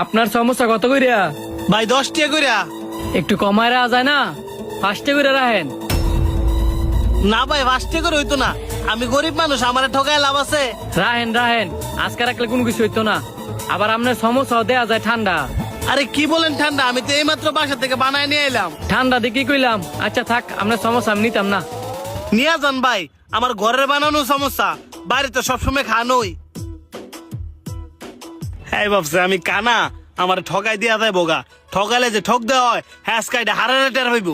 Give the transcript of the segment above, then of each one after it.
আপনার সমস্যা কত কইরা? ভাই 10 টাকা কইরা। একটু কমায় রাখা যায় না? 5 টাকা করে রাখেন। না ভাই 5 টাকা করে হইতো না, আমি গরিব মানুষ, আমারে ঠকায় লাভ আছে? রাহেন আজকে রাখলে কোনো কিছু হইতো না। আবার আপনার সমস্যাও দেয়া যায় ঠান্ডা। আরে কি বলেন ঠান্ডা? আমি তো এইমাত্র বাসা থেকে বানায় নিয়ে এলাম। ঠান্ডা দিয়ে কি কইলাম? আচ্ছা থাক, আপনার সমস্যা আমি নিতাম না। নিয়ে যান ভাই, আমার ঘরের বানানো সমস্যা, বাইরে তো সবসময় খানোই। হ্যাঁ ভাবছে আমি কানা, আমার ঠকাই দিয়া দেয় বোগা। ঠকাইলে যে ঠক দেওয়া হয়, হ্যাঁ স্কাইটা হারারে টের হইব।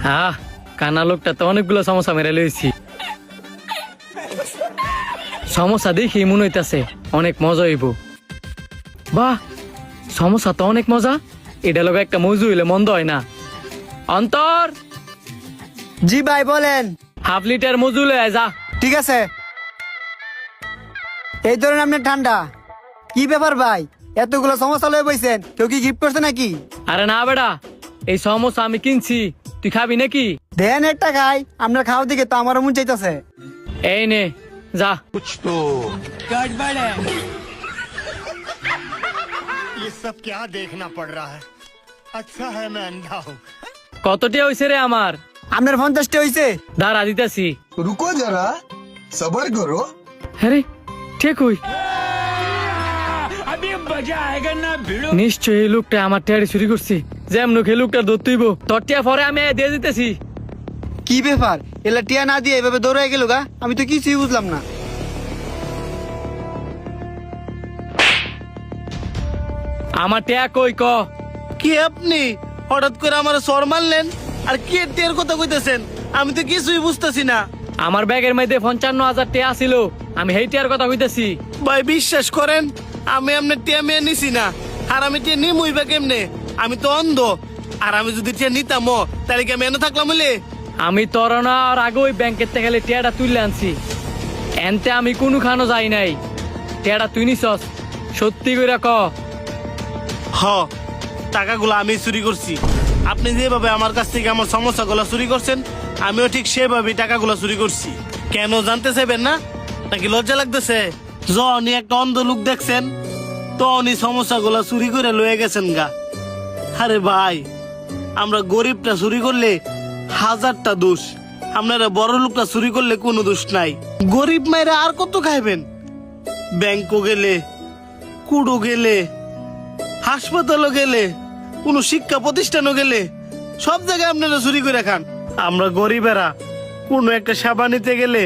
হ্যাঁ, কানা লোকটা তো অনেকগুলো সমস্যা মেরে লইছি। সমস্যা দেখি মনে হইতাছে অনেক মজা হইব। বাহ, সমস্যা তো অনেক মজা। এটা লোক একটা মজু হইলে মন্দ হয় না। অন্তর, জি ভাই বলেন। হাফ লিটার মজু লয়ে আয় যা। ঠিক আছে। এই ধরেন আপনার ঠান্ডা। কি ব্যাপার ভাই, এতগুলো সমস্যা লয়ে বইছেন? কেউ কি গিফট করছে নাকি? আরে না বেটা, এই সমস্যা আমি কিনছি, তুই খাবি নাকি? দেন একটা খাই, আপনার খাওয়ার দিকে তো আমারও মন চাইতেছে। এই নে যা। ये सब क्या देखना पड़ रहा है? अच्छा है मैं अंधा हूँ। কতটি হইছে রে আমার? আপনার 50টা হইছে। দাঁড়া দিতেছি। रुको जरा सबर करो। হ্যাঁ ঠিক হই। নিশ্চয় এই লোকটা আমার টেয়ারি চুরি করছি। যেমন এই লোকটা ধরতেইব, তোর টিয়া পরে আমি দিয়ে দিতেছি। কি ব্যাপার, এলা টিয়া না দিয়ে এভাবে দৌড়ে গেল গা? আমি তো কিছুই বুঝলাম না। আমার টিয়া কই ক? কি আপনি হঠাৎ করে আমার সর মারলেন? আর কি টের কথা কইতেছেন? আমি তো কিছুই বুঝতেছি না। আমার ব্যাগের মধ্যে 55,000 টিয়া ছিল, আমি সেই টিয়ার কথা কইতেছি। ভাই বিশ্বাস করেন, আমি আপনার টিয়া মেয়ে নিছি না। আর আমি টিয়া নিমুই বা কেমনে? আমি তো অন্ধ। আর আমি যদি টিয়া নিতাম তাহলে কি আমি এনে থাকলাম বলে? আমি তোর না আর আগে ওই ব্যাংকের থেকে টিয়াটা তুললে আনছি। এনতে আমি কোনো খানো যাই নাই। টিয়াটা তুই নিছস? সত্যি কইরা ক। হ, টাকাগুলো আমি চুরি করছি। আপনি যেভাবে আমার কাছ থেকে আমার সমস্যাগুলো চুরি করছেন, আমিও ঠিক সেভাবেই টাকাগুলো চুরি করছি। কেন জানতে চাইবেন না? নাকি লজ্জা লাগতেছে? যখনই একটা অন্ধ লোক দেখছেন, তখনই সমস্যাগুলো চুরি করে লয়ে গেছেন গা। আরে ভাই, আমরা গরিবটা চুরি করলে 1000টা দোষ, আপনারা বড় লোকটা চুরি করলে কোনো দোষ নাই। গরিব মায়েরা আর কত খাইবেন? ব্যাংকও গেলে, কুড়ো গেলে, হাসপাতালও গেলে, কোন শিক্ষা প্রতিষ্ঠানও গেলে, সব জায়গায় আপনারা চুরি করে খান। আমরা গরিবেরা কোন একটা সেবা নিতে গেলে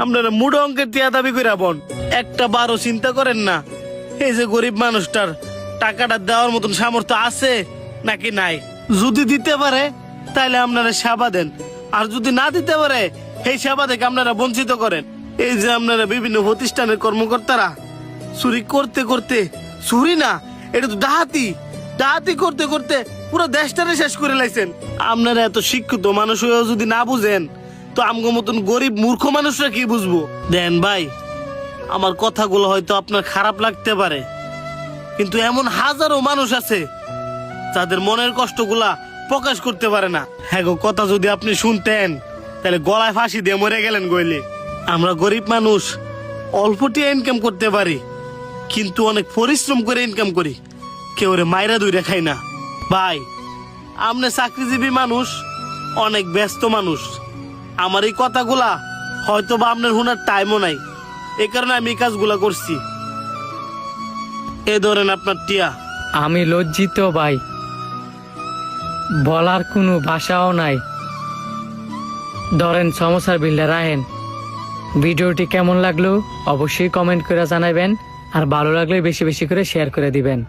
আপনারা মুড়ো অঙ্কের টিয়া দাবি করে বন। একটা বারো চিন্তা করেন না, এই যে গরিব মানুষটার টাকাটা দেওয়ার মতন সামর্থ্য আছে নাকি নাই। যদি দিতে পারে তাহলে আপনারা সেবা দেন, আর যদি না দিতে পারে এই সেবা থেকে আপনারা বঞ্চিত করেন। এই যে আপনারা বিভিন্ন প্রতিষ্ঠানের কর্মকর্তারা চুরি করতে করতে, চুরি না এটা তো ডাহাতি, ডাহাতি করতে করতে পুরো দেশটারে শেষ করে লাইছেন। আপনারা এত শিক্ষিত মানুষ হয়েও যদি না বুঝেন, তো আমগো মতন গরিব মূর্খ মানুষরা কি বুঝবো? দেন ভাই, আমার কথাগুলো হয়তো আপনার খারাপ লাগতে পারে, কিন্তু এমন হাজারো মানুষ আছে যাদের মনের কষ্টগুলা প্রকাশ করতে পারে না। হ্যাঁ গো, কথা যদি আপনি শুনতেন তাহলে গলায় ফাঁসি দিয়ে মরে গেলেন গইলে। আমরা গরিব মানুষ অল্পটি ইনকাম করতে পারি, কিন্তু অনেক পরিশ্রম করে ইনকাম করি। কেউ রে মাইরা দইরা খাই না। ভাই, আপনি চাকরিজীবী মানুষ, অনেক ব্যস্ত মানুষ। আমার এই কথাগুলা হয়তো বা আপনার শোনার টাইমও নাই, এই কারণে আমি এই কাজগুলা করছি। এ ধরেন আপনার টিয়া। আমি লজ্জিত ভাই, বলার কোনো ভাষাও নাই। ধরেন সমস্যার বিলটা রাখেন। ভিডিওটি কেমন লাগলো অবশ্যই কমেন্ট করে জানাবেন, আর ভালো লাগলে বেশি বেশি করে শেয়ার করে দিবেন।